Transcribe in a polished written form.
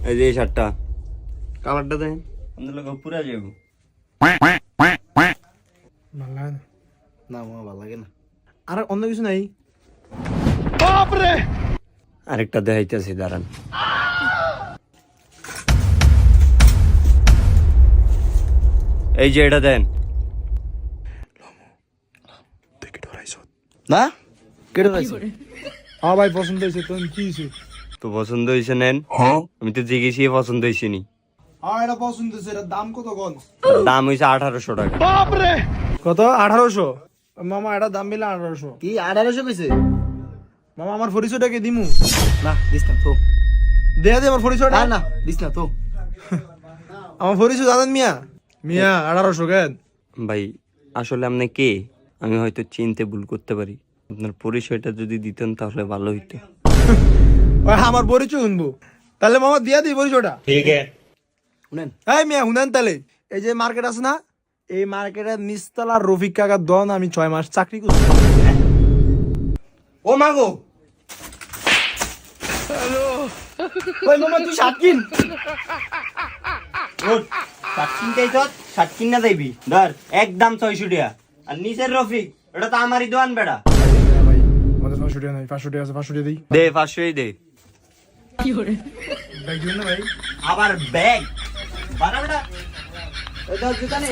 এই যে এই শার্টটা কালারটা দেন আমাদের লোক পুরা যাবো ভালো লাগে না। না মামা ভালো লাগে না। আর অন্য কিছু নাই? আরেকটা দেখাইতেছি দাঁড়ান। এই যে এটা দেন। না কেটে রাখছি। হ্যাঁ ভাই পছন্দ হয়েছে। তো কি হয়েছে? তো পছন্দ হয়েছে নেন। আমি তো জিজ্ঞেসি পছন্দ হয়েছে নি। হ্যাঁ এটা পছন্দ হয়েছে। এটার দাম কত কোন? দাম হয়েছে 1800 টাকা। কত? 1800? মামা এটা দাম মিলে 1800। কি 1800 কইছে? মামা আমার পরিচয়টাকে দিমু? না দিস না তো। দেয়া দে আমার পরিচয়টা। না দিস না তো। আমার পরিচয় জানেন মিয়া? মিয়া 1800 কেন? ভাই আসলে আপনি কে আমি হয়তো চিনতে ভুল করতে পারি। আপনার পরিচয়টা যদি দিতেন তাহলে ভালো হইতো। ওই আমার পরিচয় শুনবো তাহলে মামা দিয়া দিই পরিচয়টা। ঠিক আছে শুনেন এই মিয়া শুনেন তাহলে, এই যে মার্কেট আছে না, এই মার্কেটের নিচতলা রফিক কাকার দন আমি 6 মাস চাকরি করছি। ও মাগো ওই মামা তুই শার্ট কিন। শার্ট কিনতেই তো শার্ট কিনা যাইবি ধর একদম 600 টাকা। আর নিচের রফিক এটা তো আমারই দোয়ান বেড়া। ভাই আমাদের 500 টাকা নাই, 500 টাকা আছে, 500 টাকা দিই। দে 500ই দে। ব্যাগ দিবেন না ভাই? আবার ব্যাগ বাড়া বেড়া। ওই দোকানে